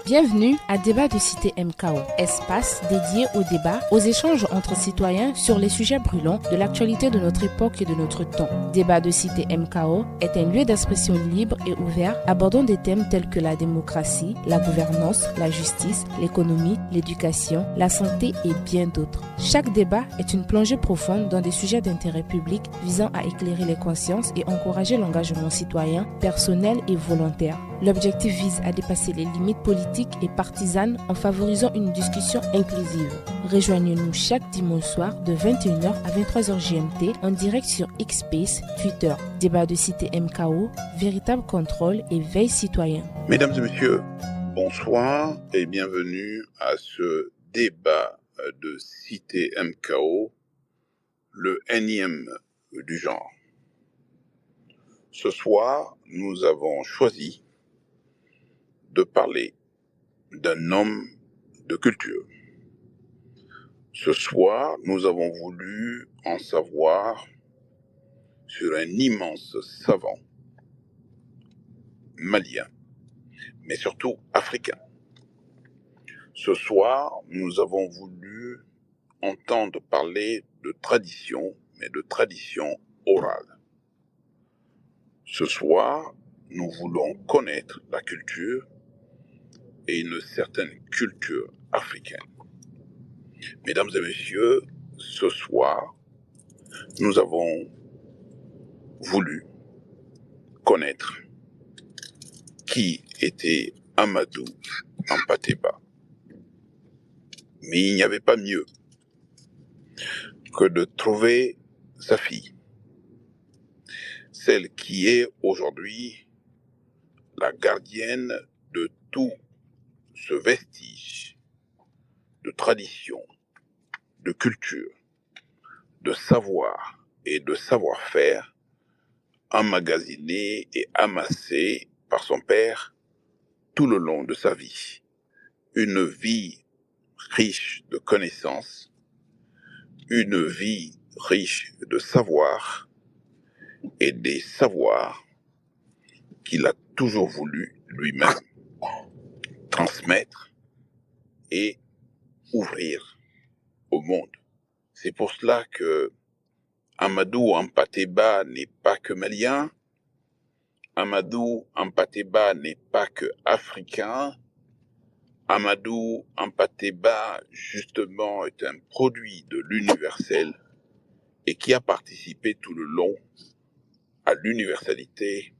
Bienvenue à Débat de Cité MKO, espace dédié au débat, aux échanges entre citoyens sur les sujets brûlants de l'actualité de notre époque et de notre temps. Débat de Cité MKO est un lieu d'expression libre et ouvert abordant des thèmes tels que la démocratie, la gouvernance, la justice, l'économie, l'éducation, la santé et bien d'autres. Chaque débat est une plongée profonde dans des sujets d'intérêt public visant à éclairer les consciences et encourager l'engagement citoyen, personnel et volontaire. L'objectif vise à dépasser les limites politiques et partisanes en favorisant une discussion inclusive. Rejoignez-nous chaque dimanche soir de 21h à 23h GMT en direct sur Xspace, Twitter. Débat de Cité MKO, véritable contrôle et veille citoyen. Mesdames et messieurs, bonsoir et bienvenue à ce débat de Cité MKO, le énième du genre. Ce soir, nous avons choisi de parler d'un homme de culture. Ce soir, nous avons voulu en savoir sur un immense savant malien, mais surtout africain. Ce soir, nous avons voulu entendre parler de tradition, mais de tradition orale. Ce soir, nous voulons connaître la culture et une certaine culture africaine. Mesdames et messieurs, ce soir, nous avons voulu connaître qui était Amadou Hampâté-Bâ. Mais il n'y avait pas mieux que de trouver sa fille, celle qui est aujourd'hui la gardienne de tout ce vestige de tradition, de culture, de savoir et de savoir-faire emmagasiné et amassé par son père tout le long de sa vie. Une vie riche de connaissances, une vie riche de savoir et des savoirs qu'il a toujours voulu lui-même transmettre et ouvrir au monde. C'est pour cela que Amadou Hampâté-Bâ n'est pas que malien, Amadou Hampâté-Bâ n'est pas que africain, Amadou Hampâté-Bâ justement est un produit de l'universel et qui a participé tout le long à l'universalité,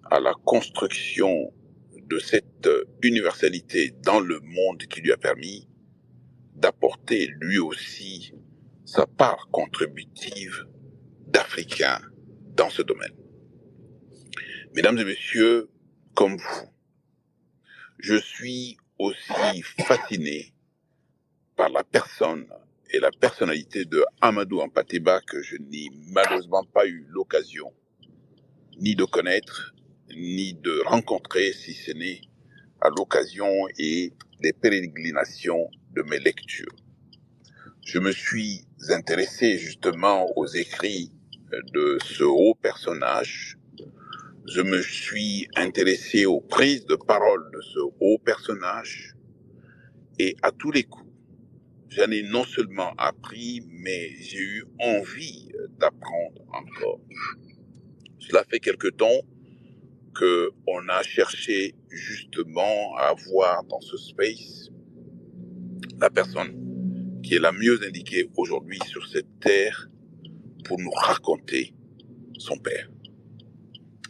à la construction de cette universalité dans le monde qui lui a permis d'apporter lui aussi sa part contributive d'Africain dans ce domaine. Mesdames et messieurs, comme vous, je suis aussi fasciné par la personne et la personnalité de Amadou Hampâté-Bâ que je n'ai malheureusement pas eu l'occasion ni de connaître, ni de rencontrer, si ce n'est à l'occasion et des pérégrinations de mes lectures. Je me suis intéressé justement aux écrits de ce haut personnage. Je me suis intéressé aux prises de parole de ce haut personnage et à tous les coups, j'en ai non seulement appris, mais j'ai eu envie d'apprendre encore. Cela fait quelque temps qu'on a cherché justement à avoir dans ce space la personne qui est la mieux indiquée aujourd'hui sur cette terre pour nous raconter son père.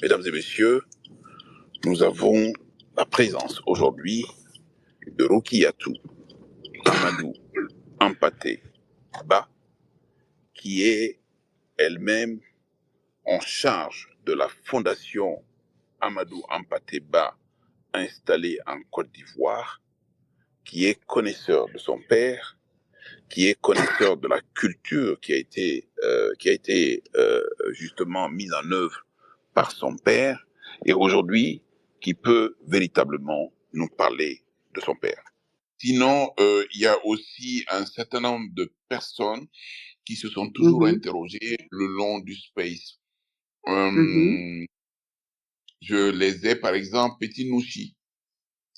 Mesdames et messieurs, nous avons la présence aujourd'hui de Rukiatou Amadou Hampâté-Bâ, qui est elle-même en charge de la fondation Amadou Hampâté-Bâ installée en Côte d'Ivoire, qui est connaisseur de son père, qui est connaisseur de la culture qui a été justement mise en œuvre par son père, et aujourd'hui qui peut véritablement nous parler de son père. Sinon, il y a aussi un certain nombre de personnes qui se sont toujours interrogées le long du space. Je les ai, par exemple, Petit Nouchi,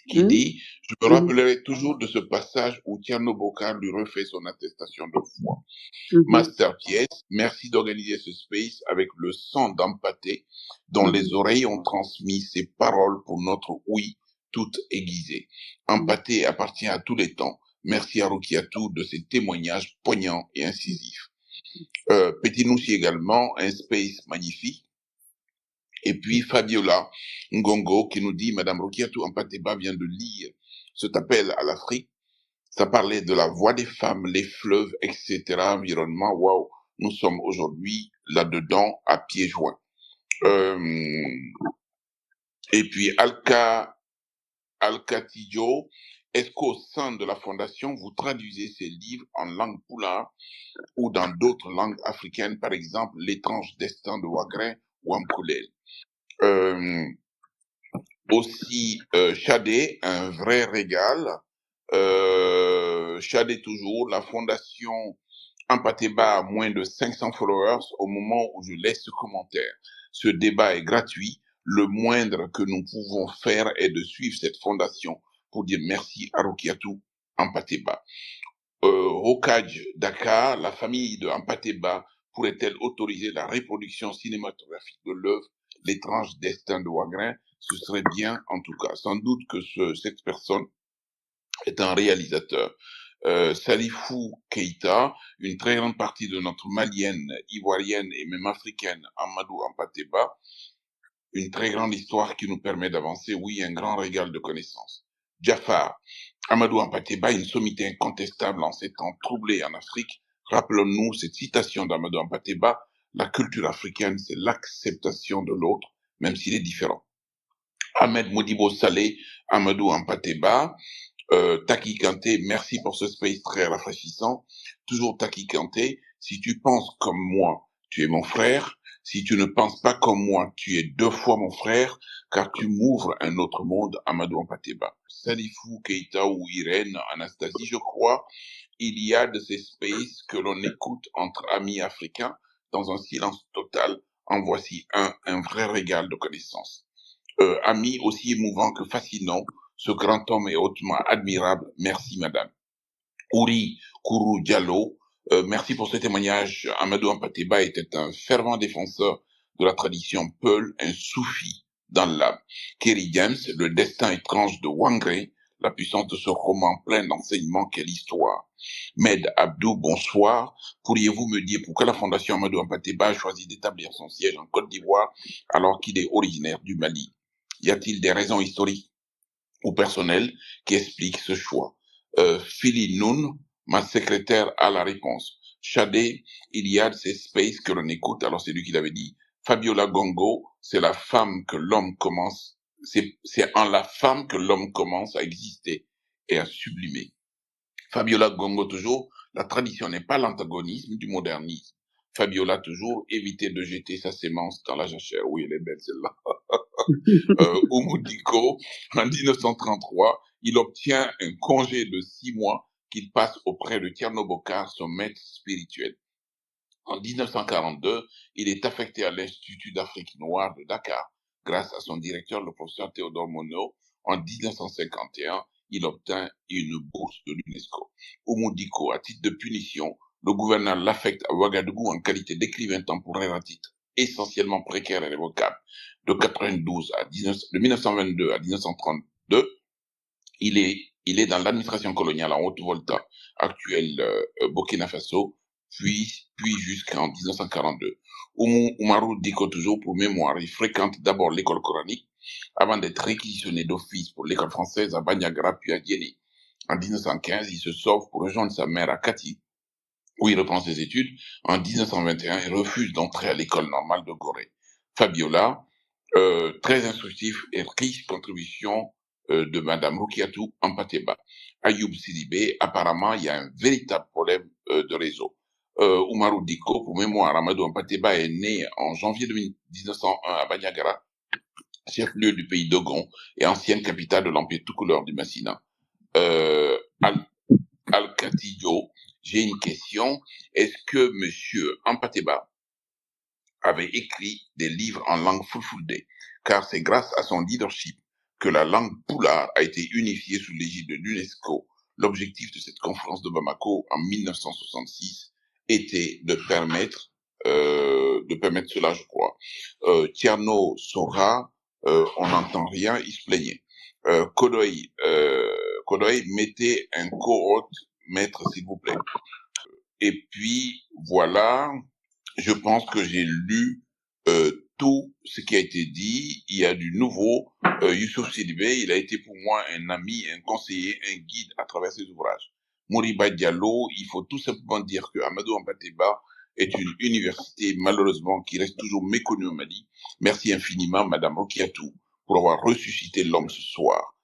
qui dit « Je me rappellerai toujours de ce passage où Tierno Bokar lui refait son attestation de foi. Master Thiès, merci d'organiser ce space avec le son d'Empathé dont les oreilles ont transmis ces paroles pour notre oui toute aiguisée. Empathé appartient à tous les temps. Merci à Rukiatou de ses témoignages poignants et incisifs. Petit Noussi également, un space magnifique. Et puis Fabiola Ngongo qui nous dit « Madame Rukiatou Ampateba vient de lire cet appel à l'Afrique. Ça parlait de la voix des femmes, les fleuves, etc., environnement. Waouh, nous sommes aujourd'hui là-dedans à pieds joints. » Et puis Alcatillo, est-ce qu'au sein de la fondation, vous traduisez ces livres en langue poulard ou dans d'autres langues africaines, par exemple L'étrange destin de Wagrin ou Amkoulel? Aussi Chadé, un vrai régal. Chadé toujours, la fondation Empatheba a moins de 500 followers au moment où je laisse ce commentaire. Ce débat est gratuit. Le moindre que nous pouvons faire est de suivre cette fondation pour dire merci à Rukiatou Empatheba. Hokage Dakar, la famille de Empatheba pourrait-elle autoriser la reproduction cinématographique de l'œuvre L'étrange destin de Wagrin? Ce serait bien, en tout cas. Sans doute que cette personne est un réalisateur. Salifou Keïta, une très grande partie de notre malienne, ivoirienne et même africaine, Amadou Ampateba, une très grande histoire qui nous permet d'avancer, oui, un grand régal de connaissances. Jafar, Amadou Ampateba, une sommité incontestable en ces temps troublés en Afrique. Rappelons-nous cette citation d'Amadou Ampateba, la culture africaine, c'est l'acceptation de l'autre, même s'il est différent. Ahmed Modibo Saleh, Amadou Ampateba, Taki Kanté, merci pour ce space très rafraîchissant. Toujours Taki Kanté, si tu penses comme moi, tu es mon frère. Si tu ne penses pas comme moi, tu es 2 fois mon frère, car tu m'ouvres un autre monde, Amadou Ampateba. Salifou Keïta ou Irène, Anastasie, je crois, il y a de ces spaces que l'on écoute entre amis africains dans un silence total. En voici un vrai régal de connaissances. Ami aussi émouvant que fascinant, ce grand homme est hautement admirable. Merci, madame. Ouri Kourou Diallo, merci pour ce témoignage. Amadou Ampateba était un fervent défenseur de la tradition Peul, un soufi dans l'âme. Kerry James, le destin étrange de Wangré, la puissance de ce roman plein d'enseignements, quelle histoire. Med Abdou, bonsoir. Pourriez-vous me dire pourquoi la Fondation Amadou Ampateba a choisi d'établir son siège en Côte d'Ivoire alors qu'il est originaire du Mali? Y a-t-il des raisons historiques ou personnelles qui expliquent ce choix? Philly Noun, ma secrétaire, a la réponse. Chadé, il y a de ces spaces que l'on écoute, alors c'est lui qui l'avait dit. Fabiola Gongo, c'est la femme que l'homme commence, c'est en la femme que l'homme commence à exister et à sublimer. Fabiola Gongo toujours, la tradition n'est pas l'antagonisme du modernisme. Fabiola toujours, éviter de jeter sa sémence dans la jachère. Oui, elle est belle celle-là. Oumoudiko, en 1933, il obtient un congé de 6 mois qu'il passe auprès de Tierno Bokar, son maître spirituel. En 1942, il est affecté à l'Institut d'Afrique noire de Dakar, grâce à son directeur, le professeur Théodore Monod. En 1951, il obtint une bourse de l'UNESCO. Oumoudiko, à titre de punition, le gouverneur l'affecte à Ouagadougou en qualité d'écrivain temporaire à titre essentiellement précaire et révocable. De 1922 à 1932, il est dans l'administration coloniale en Haute-Volta, actuelle Burkina Faso, puis jusqu'en 1942. Oumarou Diko, toujours pour mémoire, il fréquente d'abord l'école coranique avant d'être réquisitionné d'office pour l'école française à Bandiagara puis à Guéné. En 1915, il se sauve pour rejoindre sa mère à Kati, où il reprend ses études. En 1921, il refuse d'entrer à l'école normale de Gorée. Fabiola, très instructif et riche contribution de Madame Rukiatou Ampateba. Ayoub Sidibé, apparemment, il y a un véritable problème de réseau. Oumarou Diko, pour mémoire, Amadou Ampateba est né en janvier 1901 à Bandiagara, chef-lieu du pays d'Ogon et ancienne capitale de l'Empire tout couleur du Massina. Al-Katillo, j'ai une question. Est-ce que Monsieur Ampateba avait écrit des livres en langue fulfulde? Car c'est grâce à son leadership que la langue poulard a été unifiée sous l'égide de l'UNESCO. L'objectif de cette conférence de Bamako en 1966 était de permettre cela, je crois. Tierno Sora, on n'entend rien, il se plaignait. Kodoy, mettez un co-hôte, maître, s'il vous plaît. Et puis, voilà, je pense que j'ai lu tout ce qui a été dit. Il y a du nouveau. Youssouf Sidibé, il a été pour moi un ami, un conseiller, un guide à travers ses ouvrages. Moriba Diallo, il faut tout simplement dire que Amadou Hampâté-Bâ est une université, malheureusement, qui reste toujours méconnue au Mali. Merci infiniment, Madame Rokiatou, pour avoir ressuscité l'homme ce soir.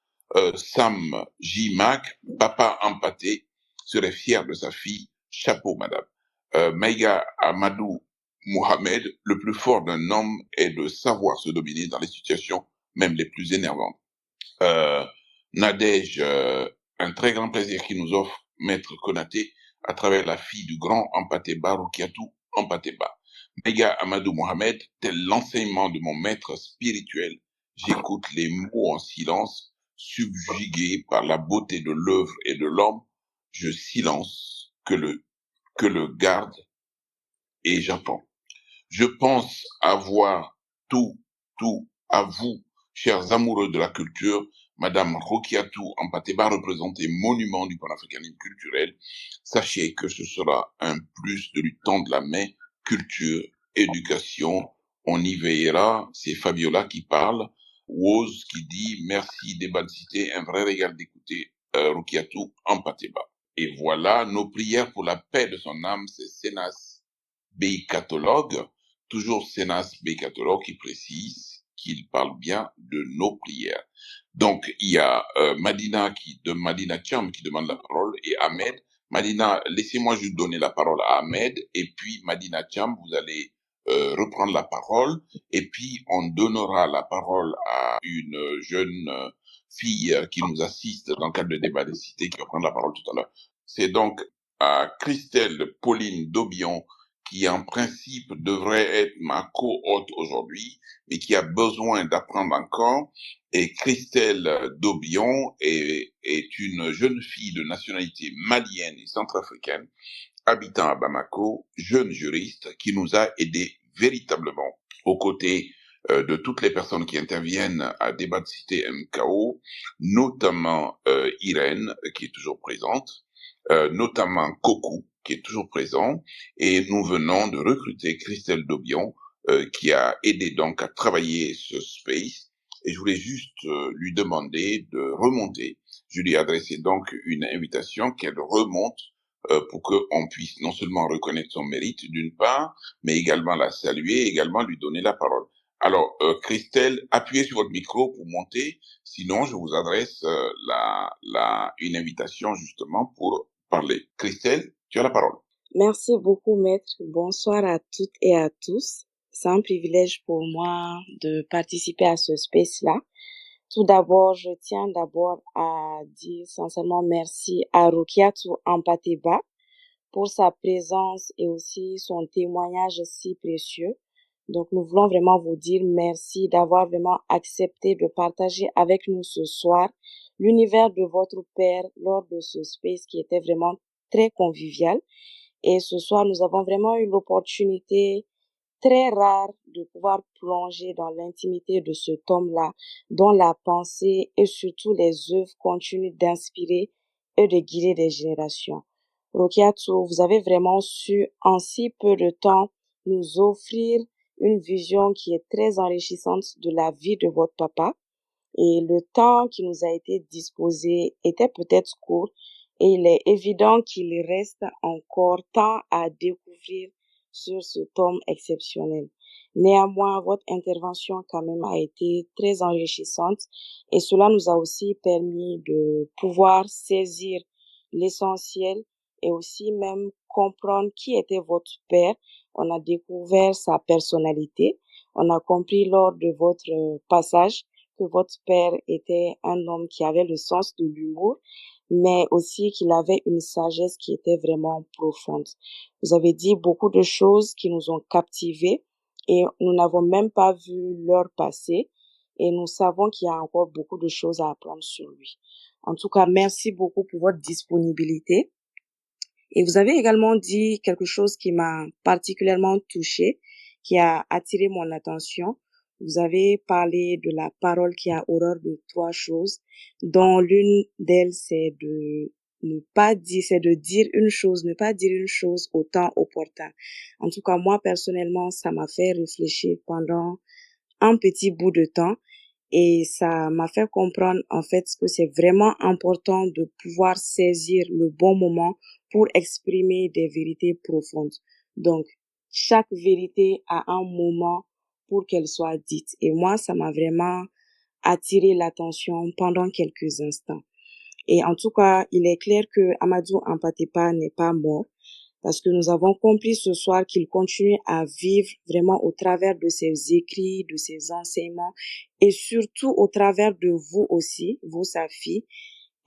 Sam J. Mac, papa Hampâté, serait fier de sa fille. Chapeau, madame. Maïga Amadou Mohamed, le plus fort d'un homme est de savoir se dominer dans les situations même les plus énervantes. Nadège, un très grand plaisir qui nous offre Maître Konaté à travers la fille du grand Hampâté-Bâ, Rukiatou Hampâté-Bâ. Maïga Amadou Mohamed, tel l'enseignement de mon maître spirituel, j'écoute les mots en silence, subjugué par la beauté de l'œuvre et de l'homme, je silence que le garde et j'attends. Je pense avoir tout à vous, chers amoureux de la culture, Madame Rokiatou Hampâté-Bâ, représentez monument du panafricanisme culturel. Sachez que ce sera un plus de lui tendre la main, culture, éducation, on y veillera. C'est Fabiola qui parle. Woz qui dit merci débat de cité, un vrai régal d'écouter Rokiatou Hampâté-Bâ. Et voilà, nos prières pour la paix de son âme, c'est Sénas Beikatologue, toujours Sénas Beikatologue qui précise qu'il parle bien de nos prières. Donc, il y a Madina Cham qui demande la parole et Ahmed. Madina, laissez-moi juste donner la parole à Ahmed et puis Madina Cham, vous allez reprendre la parole et puis on donnera la parole à une jeune fille qui nous assiste dans le cadre de débat des cités qui va prendre la parole tout à l'heure. C'est donc à Christelle Pauline Daubion qui en principe devrait être ma co-hôte aujourd'hui, mais qui a besoin d'apprendre encore. Et Christelle Daubion est une jeune fille de nationalité malienne et centrafricaine, habitant à Bamako, jeune juriste, qui nous a aidés véritablement aux côtés de toutes les personnes qui interviennent à Débat de Cité MKO, notamment Irène, qui est toujours présente, notamment Koku, qui est toujours présent, et nous venons de recruter Christelle Daubion, qui a aidé donc à travailler ce space, et je voulais juste lui demander de remonter. Je lui ai adressé donc une invitation qu'elle remonte pour qu'on puisse non seulement reconnaître son mérite d'une part, mais également la saluer, également lui donner la parole. Alors, Christelle, appuyez sur votre micro pour monter, sinon je vous adresse une invitation justement pour parler. Christelle, tu as la parole. Merci beaucoup, maître. Bonsoir à toutes et à tous. C'est un privilège pour moi de participer à ce space-là. Tout d'abord, je tiens à dire sincèrement merci à Rukiatou Hampâté-Bâ pour sa présence et aussi son témoignage si précieux. Donc, nous voulons vraiment vous dire merci d'avoir vraiment accepté de partager avec nous ce soir l'univers de votre père lors de ce space qui était vraiment très convivial. Et ce soir, nous avons vraiment eu l'opportunité très rare de pouvoir plonger dans l'intimité de cet homme-là, dont la pensée et surtout les œuvres continuent d'inspirer et de guider des générations. Rokiatou, vous avez vraiment su en si peu de temps nous offrir une vision qui est très enrichissante de la vie de votre papa. Et le temps qui nous a été disposé était peut-être court et il est évident qu'il reste encore tant à découvrir sur ce tome exceptionnel. Néanmoins, votre intervention quand même a été très enrichissante et cela nous a aussi permis de pouvoir saisir l'essentiel et aussi même comprendre qui était votre père. On a découvert sa personnalité. On a compris lors de votre passage que votre père était un homme qui avait le sens de l'humour, mais aussi qu'il avait une sagesse qui était vraiment profonde. Vous avez dit beaucoup de choses qui nous ont captivés et nous n'avons même pas vu l'heure passer. et nous savons qu'il y a encore beaucoup de choses à apprendre sur lui. En tout cas, merci beaucoup pour votre disponibilité. Et vous avez également dit quelque chose qui m'a particulièrement touchée, qui a attiré mon attention. Vous avez parlé de la parole qui a horreur de trois choses, dont l'une d'elles, c'est de ne pas dire, c'est de dire une chose, ne pas dire une chose au temps opportun. En tout cas, moi, personnellement, ça m'a fait réfléchir pendant un petit bout de temps et ça m'a fait comprendre en fait que c'est vraiment important de pouvoir saisir le bon moment pour exprimer des vérités profondes. Donc, chaque vérité a un moment pour qu'elle soit dite. Et moi, ça m'a vraiment attiré l'attention pendant quelques instants. Et en tout cas, il est clair que Amadou Hampâté-Bâ n'est pas mort parce que nous avons compris ce soir qu'il continue à vivre vraiment au travers de ses écrits, de ses enseignements et surtout au travers de vous aussi, vous, sa fille,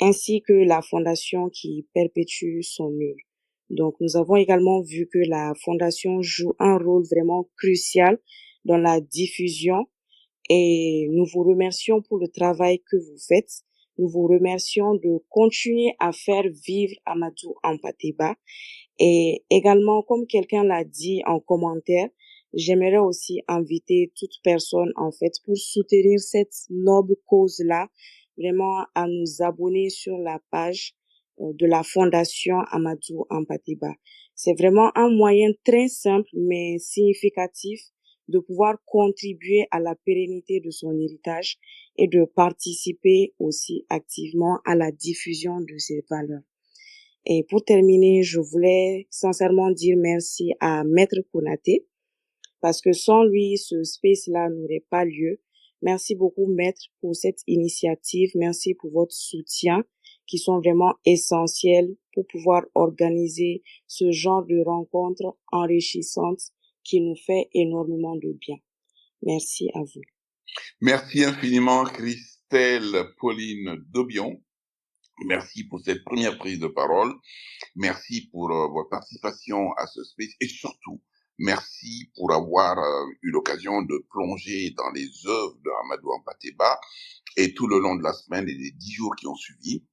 ainsi que la fondation qui perpétue son œuvre. Donc, nous avons également vu que la fondation joue un rôle vraiment crucial dans la diffusion et nous vous remercions pour le travail que vous faites. Nous vous remercions de continuer à faire vivre Amadou Hampâté-Bâ. Et également, comme quelqu'un l'a dit en commentaire, j'aimerais aussi inviter toute personne, en fait, pour soutenir cette noble cause-là, vraiment à nous abonner sur la page de la Fondation Amadou Hampâté-Bâ. C'est vraiment un moyen très simple, mais significatif de pouvoir contribuer à la pérennité de son héritage et de participer aussi activement à la diffusion de ses valeurs. Et pour terminer, je voulais sincèrement dire merci à Maître Konaté parce que sans lui, ce space-là n'aurait pas lieu. Merci beaucoup, Maître, pour cette initiative. Merci pour votre soutien qui sont vraiment essentiels pour pouvoir organiser ce genre de rencontres enrichissantes qui nous fait énormément de bien. Merci à vous. Merci infiniment, Christelle Pauline Dobion. Merci pour cette première prise de parole. Merci pour votre participation à ce space et surtout, merci pour avoir eu l'occasion de plonger dans les œuvres de Amadou Hampâté-Bâ et tout le long de la semaine et des 10 jours qui ont suivi.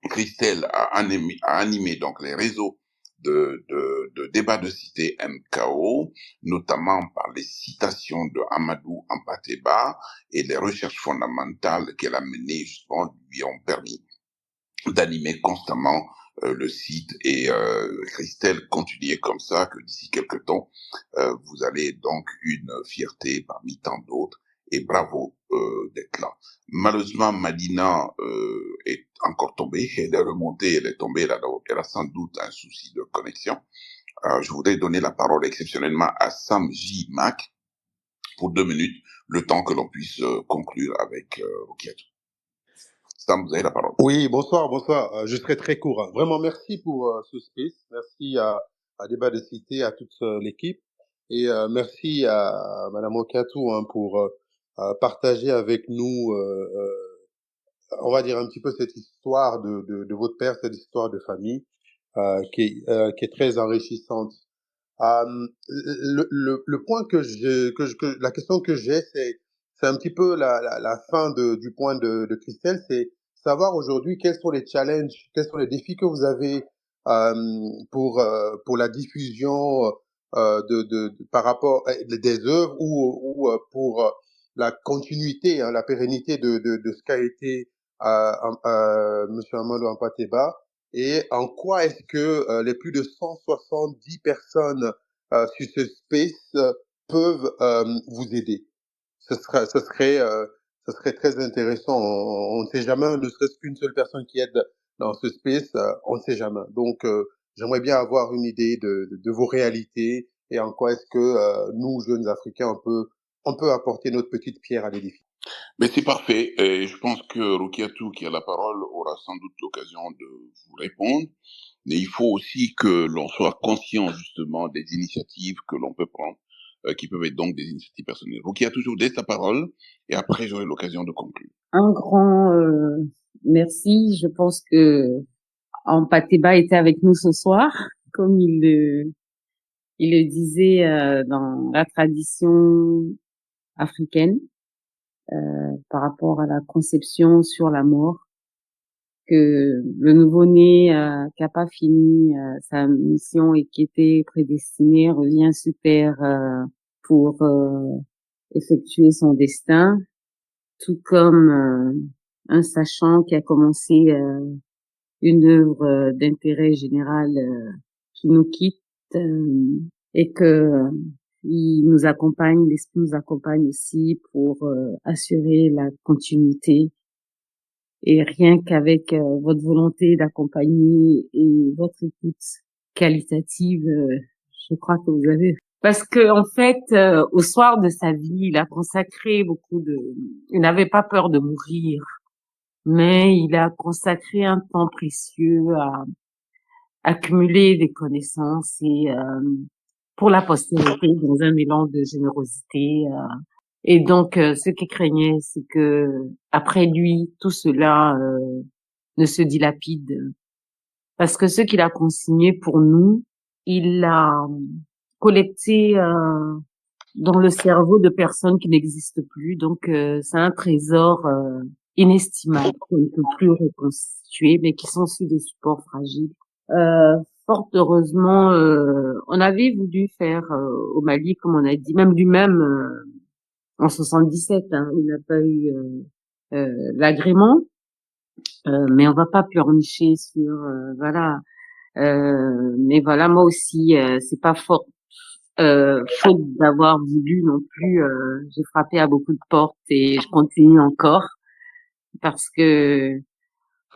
Christelle a animé donc les réseaux de débats de cité MKO, notamment par les citations de Amadou Hampâté-Bâ et les recherches fondamentales qu'elle a menées justement lui ont permis d'animer constamment le site et Christelle, continuez comme ça que d'ici quelques temps vous allez donc une fierté parmi tant d'autres et bravo d'être là. Malheureusement, Madina est encore tombée, elle est remontée, elle est tombée, elle a sans doute un souci de connexion. Je voudrais donner la parole exceptionnellement à Sam J. Mac pour 2 minutes, le temps que l'on puisse conclure avec Rukiatou. Sam, vous avez la parole. Oui, bonsoir. Je serai très court. Vraiment, merci pour ce space. Merci à Débat de Cité, à toute l'équipe. Et merci à Madame Okatou pour partager avec nous, on va dire un petit peu cette histoire de votre père, cette histoire de famille qui est très enrichissante. Le point la question que j'ai, c'est un petit peu la fin du point de Christelle, c'est savoir aujourd'hui quels sont les challenges, quels sont les défis que vous avez pour la diffusion par rapport des œuvres ou pour la continuité, la pérennité de ce qu'a été Monsieur Amadou Hampâté-Bâ. Et en quoi est-ce que les plus de 170 personnes sur ce space peuvent vous aider? Ce serait très intéressant. On ne sait jamais, ne serait-ce qu'une seule personne qui aide dans ce space, on ne sait jamais. Donc, j'aimerais bien avoir une idée de vos réalités et en quoi est-ce que nous, jeunes Africains, on peut apporter notre petite pierre à l'édifice. Mais c'est parfait. Et je pense que Rukiatou, qui a la parole, aura sans doute l'occasion de vous répondre. Mais il faut aussi que l'on soit conscient justement des initiatives que l'on peut prendre, qui peuvent être donc des initiatives personnelles. Rukiatou, je vous laisse la parole et après j'aurai l'occasion de conclure. Un grand merci. Je pense que Hampâté-Bâ était avec nous ce soir, comme il le disait dans la tradition africaine. par rapport à la conception sur la mort, que le nouveau-né qui n'a pas fini sa mission et qui était prédestiné revient sur Terre pour effectuer son destin, tout comme un sachant qui a commencé une œuvre d'intérêt général qui nous quitte et que il nous accompagne, l'esprit nous accompagne aussi pour assurer la continuité. Et rien qu'avec votre volonté d'accompagner et votre écoute qualitative, je crois que vous avez. Parce que en fait, au soir de sa vie, il a consacré il n'avait pas peur de mourir, mais il a consacré un temps précieux à accumuler des connaissances et pour la postérité dans un élan de générosité. Et donc, ce qu'il craignait, c'est que après lui, tout cela ne se dilapide. Parce que ce qu'il a consigné pour nous, il l'a collecté dans le cerveau de personnes qui n'existent plus. Donc, c'est un trésor inestimable qu'on ne peut plus reconstituer, mais qui sont sur des supports fragiles. Fort heureusement, on avait voulu faire au Mali, comme on a dit, même lui-même en 77, hein, il n'a pas eu l'agrément, mais on va pas pleurnicher sur voilà. Mais voilà, moi aussi, c'est pas faute d'avoir voulu non plus. J'ai frappé à beaucoup de portes et je continue encore parce que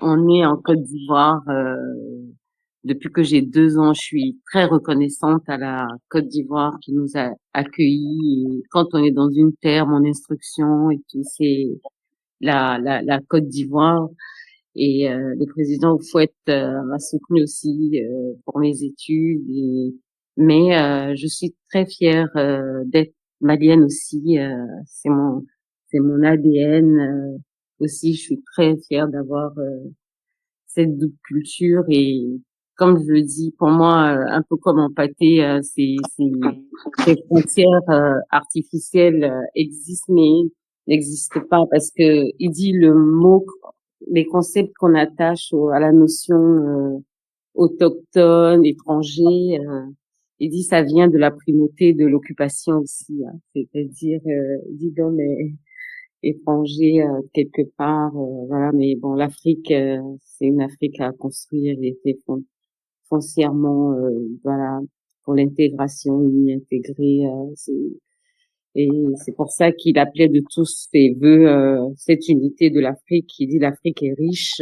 on est en Côte d'Ivoire. Depuis que j'ai 2 ans, je suis très reconnaissante à la Côte d'Ivoire qui nous a accueillis. Et quand on est dans une terre, mon instruction et tout, c'est la Côte d'Ivoire. Et le président Houphouët m'a soutenu aussi pour mes études. Mais je suis très fière d'être malienne aussi. C'est mon ADN aussi. Je suis très fière d'avoir cette double culture. Et comme je le dis, pour moi, un peu comme en pâté, ces frontières artificielles existent, mais n'existent pas parce que il dit le mot, les concepts qu'on attache à la notion autochtone, étranger, il dit ça vient de la primauté de l'occupation aussi, hein. C'est-à-dire, dis donc, mais étranger quelque part, voilà. Mais bon, l'Afrique, c'est une Afrique à construire et c'est foncièrement, voilà, pour l'intégration, y intégrer. Et c'est pour ça qu'il appelait de tous ses vœux cette unité de l'Afrique. Il dit l'Afrique est riche,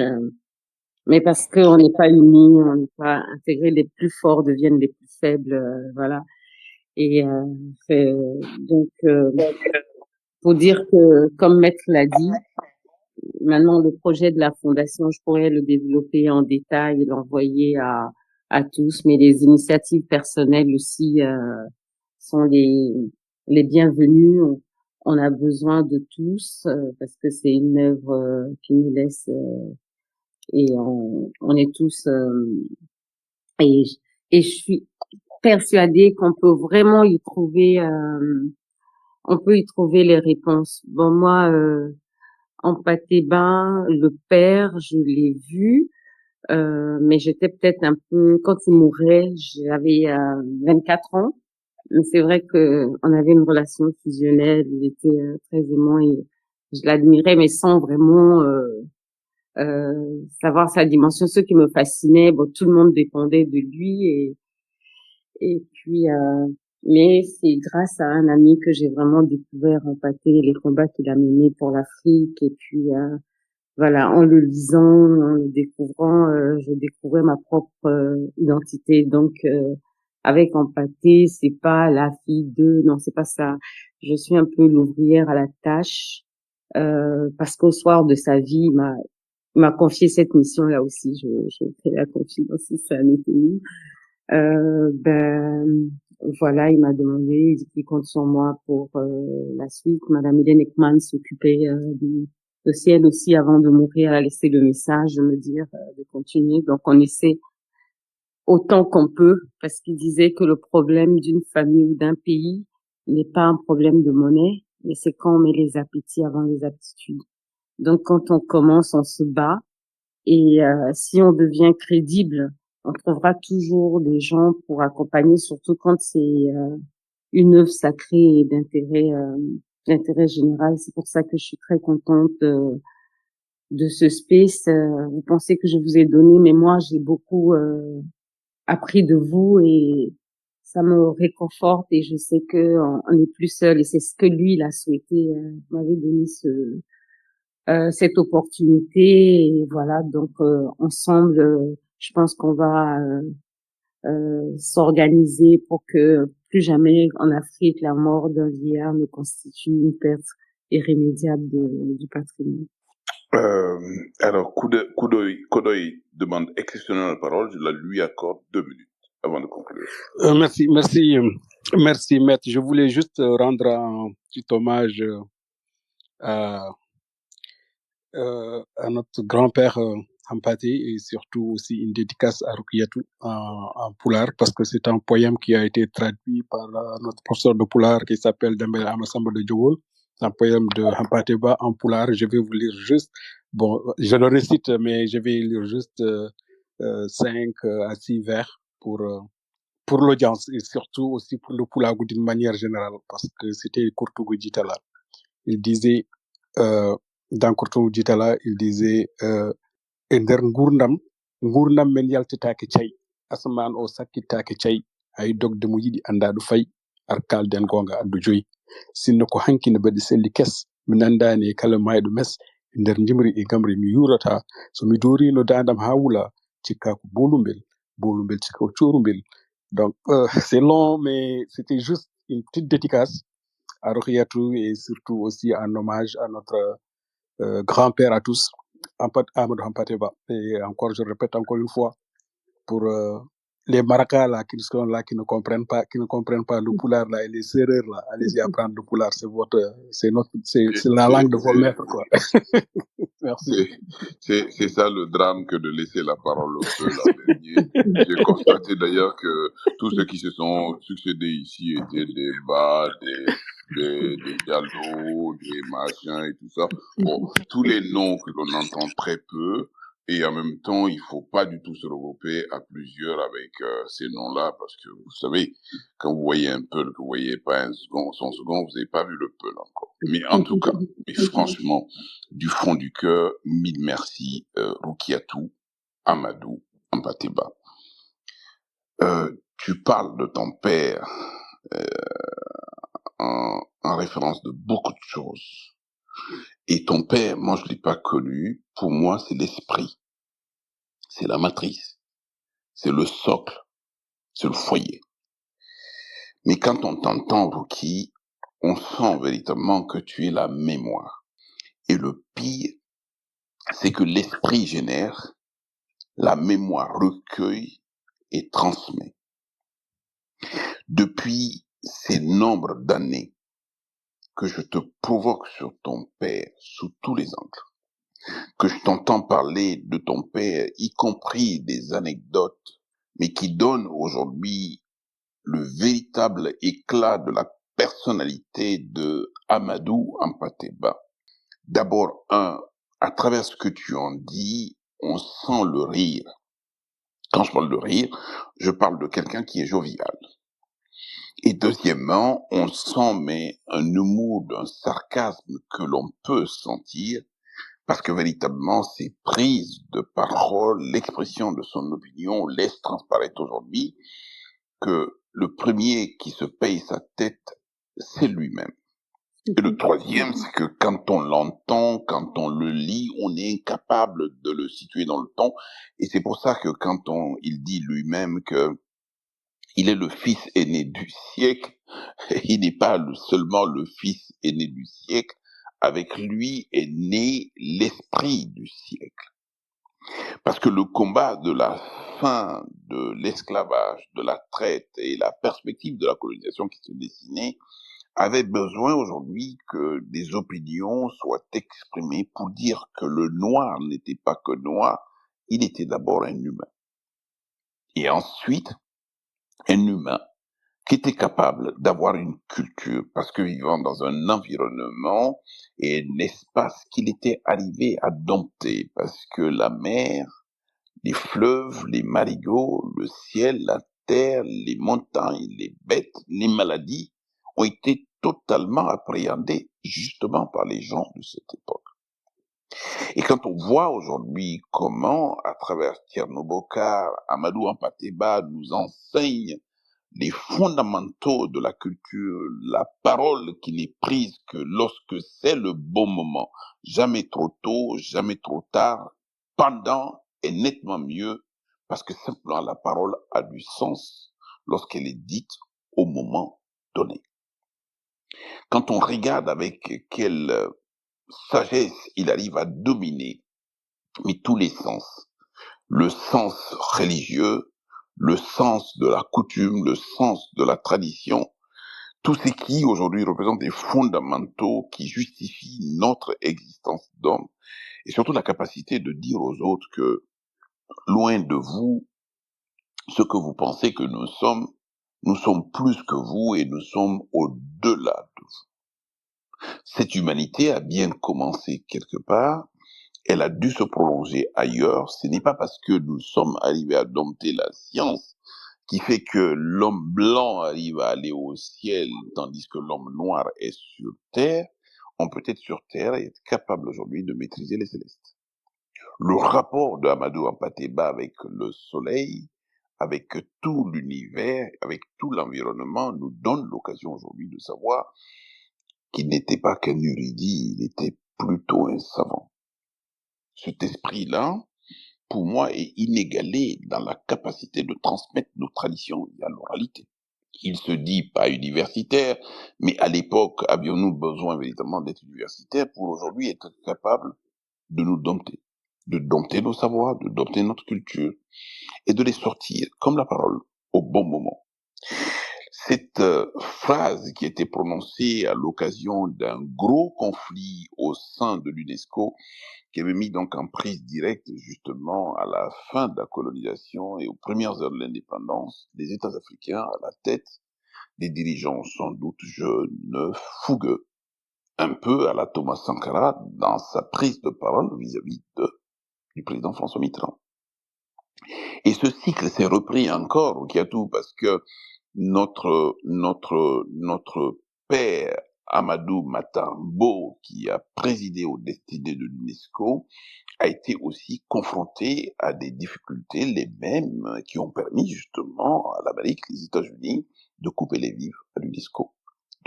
mais parce qu'on n'est pas unis, on n'est pas intégrés, les plus forts deviennent les plus faibles, voilà. Et donc, pour dire que, comme Maître l'a dit, maintenant le projet de la fondation, je pourrais le développer en détail et l'envoyer à tous, mais les initiatives personnelles aussi sont les bienvenues. On a besoin de tous parce que c'est une œuvre qui nous laisse et on est tous et je suis persuadée qu'on peut vraiment y trouver on peut y trouver les réponses. Bon, moi en Patéba, le père, je l'ai vu, mais j'étais peut-être un peu quand il mourait, j'avais 24 ans. Mais c'est vrai que on avait une relation fusionnelle, il était très aimant et je l'admirais, mais sans vraiment savoir sa dimension. Ce qui me fascinait, bon, tout le monde dépendait de lui et puis mais c'est grâce à un ami que j'ai vraiment découvert en Pathé les combats qu'il a menés pour l'Afrique et puis voilà, en le lisant, en le découvrant, je découvrais ma propre identité. Donc avec empathie, c'est pas la fille de, non, c'est pas ça. Je suis un peu l'ouvrière à la tâche parce qu'au soir de sa vie, il m'a confié cette mission-là aussi. Je fais la confiance si ça n'était nous. Ben voilà, il m'a demandé, il dit qu'il compte sur moi pour la suite. Madame Hélène Ekman s'occupait du dossier elle aussi avant de mourir. Elle a laissé le message de me dire de continuer. Donc on essaie autant qu'on peut, parce qu'il disait que le problème d'une famille ou d'un pays n'est pas un problème de monnaie, mais c'est quand on met les appétits avant les aptitudes. Donc, quand on commence, on se bat. Et si on devient crédible, on trouvera toujours des gens pour accompagner, surtout quand c'est une œuvre sacrée et d'intérêt général. C'est pour ça que je suis très contente de ce space. Vous pensez que je vous ai donné, mais moi, j'ai beaucoup appris de vous et ça me réconforte et je sais que on n'est plus seul et c'est ce que lui, il a souhaité. Vous m'avez donné cette opportunité et voilà, donc ensemble, je pense qu'on va s'organiser pour que plus jamais en Afrique la mort d'un vieillard ne constitue une perte irrémédiable du patrimoine. Alors, Kodoy demande exceptionnellement la parole. Je la lui accorde 2 minutes avant de conclure. Merci, maître. Je voulais juste rendre un petit hommage à notre grand-père Hampati et surtout aussi une dédicace à Rukiatou en Pulaar parce que c'est un poème qui a été traduit par notre professeur de Pulaar qui s'appelle Dembele Amasamba de Djowol. C'est un poème de Hampateba en Pulaar. Je vais vous lire juste, bon, je le récite, mais je vais lire juste 5 à 6 vers pour l'audience et surtout aussi pour le Pulaar d'une manière générale parce que c'était Kurtugu Jitala. Il disait dans Kurtugu Jitala, il disait e nder gurdam men yaltitake cay asaman o sakkitake cay hay dogde mo yiɗi anda ɗo fayi ar kalden gonga addu joyi sinno ko hankine baɗi selli kes mi nandani e kala mayɗo mes e nder jimri e gamri mi yurata so mi dorino dandam ha wula cikka ko bolumbel cikka ko corumbel. Donc c'est long mais c'était juste une petite dédicace à Rokhyatou et surtout aussi un hommage à notre grand-père à tous, Amadou Hampateba. Et encore, je répète encore une fois, pour les maracas là qui sont là, qui ne comprennent pas le Pulaar là, et les serreurs là, allez-y apprendre le Pulaar, c'est la langue de vos maîtres, quoi. Merci. C'est ça le drame que de laisser la parole au seul en dernier. J'ai constaté d'ailleurs que tous ceux qui se sont succédés ici étaient des bas, des dialogues, des machins et tout ça. Bon, tous les noms que l'on entend très peu, et en même temps, il faut pas du tout se regrouper à plusieurs avec ces noms-là, parce que vous savez, quand vous voyez un Peul, que vous voyez pas son second, vous n'avez pas vu le Peul encore. Mais en tout cas, et franchement, du fond du cœur, mille merci, Rukiatou, Amadou, Hampateba. Tu parles de ton père en référence de beaucoup de choses. Et ton père, moi je l'ai pas connu, pour moi c'est l'esprit, c'est la matrice, c'est le socle, c'est le foyer. Mais quand on t'entend, Ruki, on sent véritablement que tu es la mémoire. Et le pire, c'est que l'esprit génère, la mémoire recueille et transmet. Depuis ces nombres d'années que je te provoque sur ton père sous tous les angles, que je t'entends parler de ton père, y compris des anecdotes, mais qui donnent aujourd'hui le véritable éclat de la personnalité de Amadou Hampateba. D'abord, à travers ce que tu en dis, on sent le rire. Quand je parle de rire, je parle de quelqu'un qui est jovial. Et deuxièmement, on sent un humour, un sarcasme que l'on peut sentir, parce que véritablement, ces prises de parole, l'expression de son opinion laisse transparaître aujourd'hui que le premier qui se paye sa tête, c'est lui-même. Et le troisième, c'est que quand on l'entend, quand on le lit, on est incapable de le situer dans le temps. Et c'est pour ça que quand il dit lui-même que il est le fils aîné du siècle, il n'est pas seulement le fils aîné du siècle, avec lui est né l'esprit du siècle. Parce que le combat de la fin de l'esclavage, de la traite et la perspective de la colonisation qui se dessinait avait besoin aujourd'hui que des opinions soient exprimées pour dire que le noir n'était pas que noir, il était d'abord un humain. Et ensuite, un humain qui était capable d'avoir une culture, parce que vivant dans un environnement et un espace qu'il était arrivé à dompter, parce que la mer, les fleuves, les marigots, le ciel, la terre, les montagnes, les bêtes, les maladies ont été totalement appréhendés justement par les gens de cette époque. Et quand on voit aujourd'hui comment, à travers Thierno Bokar, Amadou Hampâté-Bâ nous enseigne les fondamentaux de la culture, la parole qui n'est prise que lorsque c'est le bon moment, jamais trop tôt, jamais trop tard, pendant est nettement mieux, parce que simplement la parole a du sens lorsqu'elle est dite au moment donné. Quand on regarde avec quelle sagesse il arrive à dominer mais tous les sens, le sens religieux, le sens de la coutume, le sens de la tradition, tout ce qui aujourd'hui représente des fondamentaux qui justifient notre existence d'homme, et surtout la capacité de dire aux autres que loin de vous, ce que vous pensez que nous sommes plus que vous et nous sommes au-delà de vous. Cette humanité a bien commencé quelque part, elle a dû se prolonger ailleurs. Ce n'est pas parce que nous sommes arrivés à dompter la science qui fait que l'homme blanc arrive à aller au ciel, tandis que l'homme noir est sur terre. On peut être sur terre et être capable aujourd'hui de maîtriser les célestes. Le rapport de Amadou Hampâté-Bâ avec le soleil, avec tout l'univers, avec tout l'environnement, nous donne l'occasion aujourd'hui de savoir qu'il n'était pas qu'un érudit, il était plutôt un savant. Cet esprit-là, pour moi, est inégalé dans la capacité de transmettre nos traditions à l'oralité. Il se dit pas universitaire, mais à l'époque, avions-nous besoin véritablement d'être universitaires pour aujourd'hui être capables de nous dompter, de dompter nos savoirs, de dompter notre culture et de les sortir comme la parole au bon moment. Cette phrase qui était prononcée à l'occasion d'un gros conflit au sein de l'UNESCO, qui avait mis donc en prise directe justement à la fin de la colonisation et aux premières heures de l'indépendance des États africains à la tête des dirigeants sans doute jeunes, fougueux, un peu à la Thomas Sankara dans sa prise de parole vis-à-vis du président François Mitterrand. Et ce cycle s'est repris encore au Kiatou parce que notre père Amadou Matambo, qui a présidé aux destinées de l'UNESCO, a été aussi confronté à des difficultés, les mêmes qui ont permis justement à l'Amérique, les États-Unis, de couper les vivres à l'UNESCO,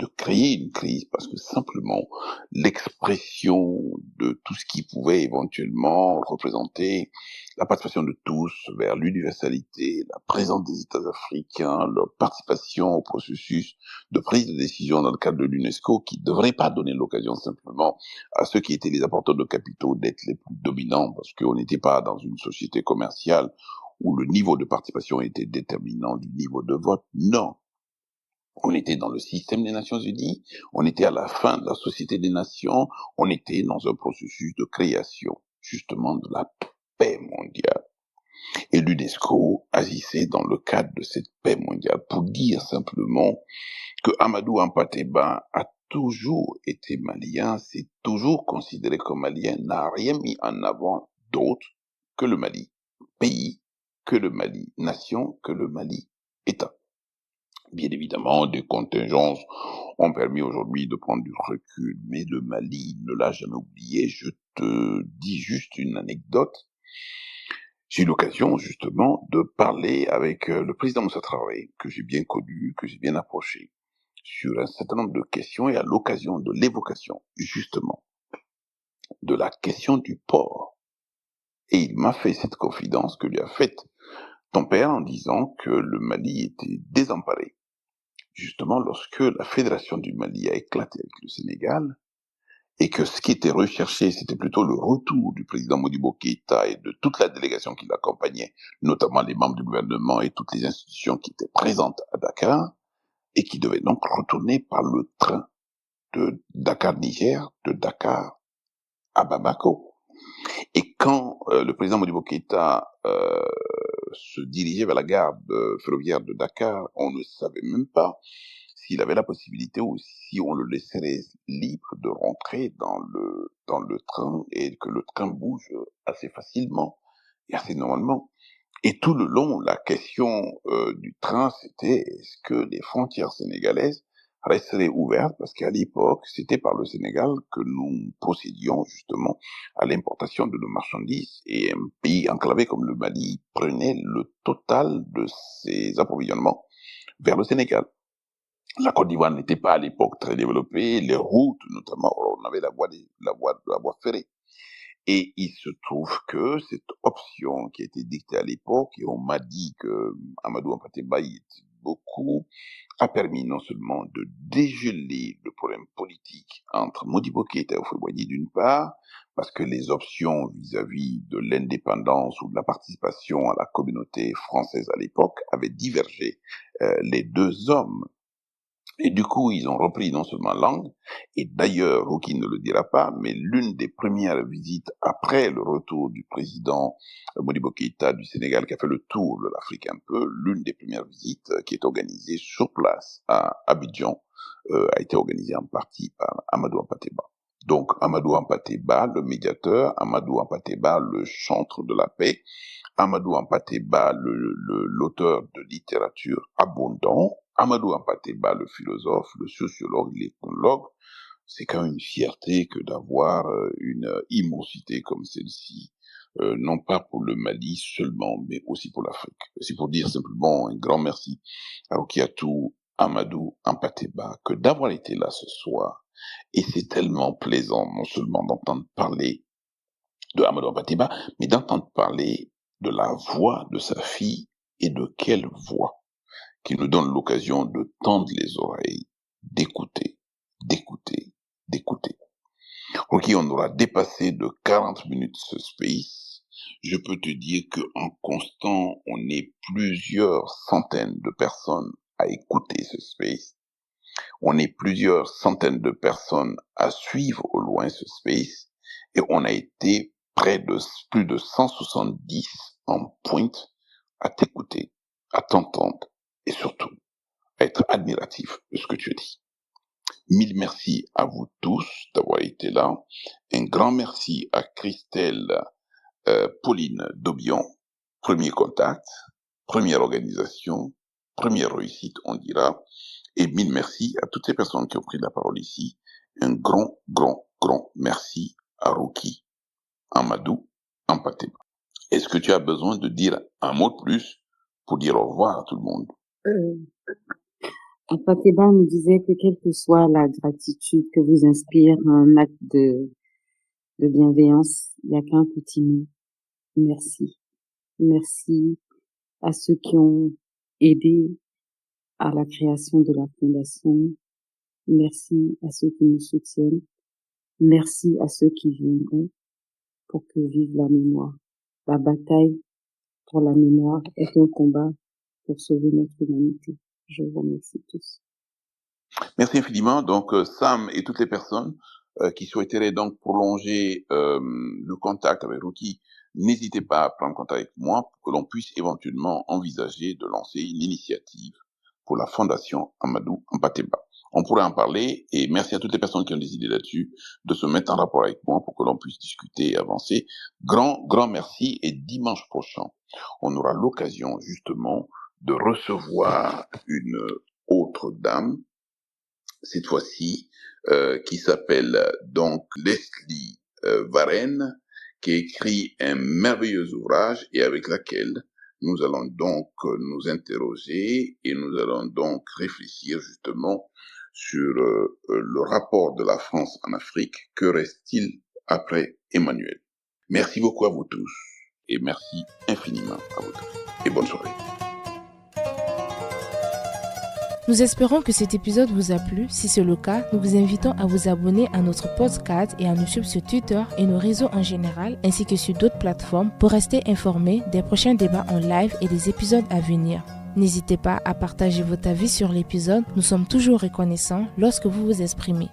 de créer une crise, parce que simplement l'expression de tout ce qui pouvait éventuellement représenter la participation de tous vers l'universalité, la présence des États africains, leur participation au processus de prise de décision dans le cadre de l'UNESCO, qui ne devrait pas donner l'occasion simplement à ceux qui étaient les apporteurs de capitaux d'être les plus dominants, parce qu'on n'était pas dans une société commerciale où le niveau de participation était déterminant du niveau de vote. Non. On était dans le système des Nations Unies, on était à la fin de la Société des Nations, on était dans un processus de création, justement, de la paix mondiale. Et l'UNESCO agissait dans le cadre de cette paix mondiale pour dire simplement que Amadou Hampâté-Bâ a toujours été malien, s'est toujours considéré comme malien, n'a rien mis en avant d'autre que le Mali pays, que le Mali nation, que le Mali État. Bien évidemment, des contingences ont permis aujourd'hui de prendre du recul, mais le Mali ne l'a jamais oublié. Je te dis juste une anecdote. J'ai eu l'occasion justement de parler avec le président Moussa Traoré, que j'ai bien connu, que j'ai bien approché, sur un certain nombre de questions et à l'occasion de l'évocation justement de la question du port. Et il m'a fait cette confidence que lui a faite ton père en disant que le Mali était désemparé. Justement, lorsque la fédération du Mali a éclaté avec le Sénégal, et que ce qui était recherché, c'était plutôt le retour du président Modibo Keïta et de toute la délégation qui l'accompagnait, notamment les membres du gouvernement et toutes les institutions qui étaient présentes à Dakar, et qui devaient donc retourner par le train de Dakar-Niger, de Dakar à Bamako. Et quand le président Modibo Keïta se dirigeait vers la gare ferroviaire de Dakar, on ne savait même pas s'il avait la possibilité ou si on le laisserait libre de rentrer dans le train et que le train bouge assez facilement et assez normalement. Et tout le long, la question du train, c'était est-ce que les frontières sénégalaises resteraient ouvertes, parce qu'à l'époque, c'était par le Sénégal que nous procédions justement à l'importation de nos marchandises, et un pays enclavé comme le Mali prenait le total de ses approvisionnements vers le Sénégal. La Côte d'Ivoire n'était pas à l'époque très développée, les routes notamment, on avait la voie ferrée. Et il se trouve que cette option qui a été dictée à l'époque, et on m'a dit que Amadou Hampâté-Bâ y était beaucoup, a permis non seulement de dégeler le problème politique entre Modibo Keïta et Houphouët-Boigny d'une part, parce que les options vis-à-vis de l'indépendance ou de la participation à la communauté française à l'époque avaient divergé. Les deux hommes. Et du coup, ils ont repris non seulement langue, et d'ailleurs, Ruki ne le dira pas, mais l'une des premières visites après le retour du président Modibo Keïta du Sénégal, qui a fait le tour de l'Afrique un peu, l'une des premières visites qui est organisée sur place à Abidjan, a été organisée en partie par Amadou Hampâté-Bâ. Donc, Amadou Hampâté-Bâ, le médiateur, Amadou Hampâté-Bâ, le chantre de la paix, Amadou Hampâté-Bâ, l'auteur de littérature abondant, Amadou Hampâté-Bâ, le philosophe, le sociologue, l'ethnologue. C'est quand même une fierté que d'avoir une immensité comme celle-ci, non pas pour le Mali seulement, mais aussi pour l'Afrique. C'est pour dire simplement un grand merci à Rukiatou Amadou Hampâté-Bâ que d'avoir été là ce soir. Et c'est tellement plaisant non seulement d'entendre parler de Amadou Hampâté-Bâ, mais d'entendre parler de la voix de sa fille, et de quelle voix, qui nous donne l'occasion de tendre les oreilles, d'écouter, d'écouter, d'écouter. Ok, on aura dépassé de 40 minutes ce space. Je peux te dire qu'en constant, on est plusieurs centaines de personnes à écouter ce space. On est plusieurs centaines de personnes à suivre au loin ce space. Et on a été près de plus de 170 en pointe à t'écouter, à t'entendre et surtout à être admiratif de ce que tu dis. Mille merci à vous tous d'avoir été là. Un grand merci à Christelle Pauline Dobion. Premier contact, première organisation, première réussite, on dira. Et mille merci à toutes ces personnes qui ont pris la parole ici. Un grand, grand, grand merci à Ruki Amadou Hampâté-Bâ. Est-ce que tu as besoin de dire un mot de plus pour dire au revoir à tout le monde? Hampâté-Bâ nous disait que quelle que soit la gratitude que vous inspire un acte de bienveillance, il n'y a qu'un petit mot. Merci. Merci à ceux qui ont aidé à la création de la fondation. Merci à ceux qui nous soutiennent. Merci à ceux qui viendront pour que vive la mémoire. La bataille pour la mémoire est un combat pour sauver notre humanité. Je vous remercie tous. Merci infiniment. Donc, Sam et toutes les personnes qui souhaiteraient donc prolonger le contact avec Ruki, n'hésitez pas à prendre contact avec moi pour que l'on puisse éventuellement envisager de lancer une initiative pour la Fondation Amadou Hampâté-Bâ. On pourrait en parler, et merci à toutes les personnes qui ont des idées là-dessus, de se mettre en rapport avec moi pour que l'on puisse discuter et avancer. Grand, grand merci, et dimanche prochain, on aura l'occasion justement de recevoir une autre dame, cette fois-ci, qui s'appelle donc Leslie Varenne, qui a écrit un merveilleux ouvrage et avec laquelle nous allons donc nous interroger et nous allons donc réfléchir justement sur le rapport de la France en Afrique. Que reste-t-il après Emmanuel? Merci beaucoup à vous tous et merci infiniment à vous tous et bonne soirée. Nous espérons que cet épisode vous a plu. Si c'est le cas, nous vous invitons à vous abonner à notre podcast et à nous suivre sur Twitter et nos réseaux en général, ainsi que sur d'autres plateformes pour rester informés des prochains débats en live et des épisodes à venir. N'hésitez pas à partager votre avis sur l'épisode. Nous sommes toujours reconnaissants lorsque vous vous exprimez.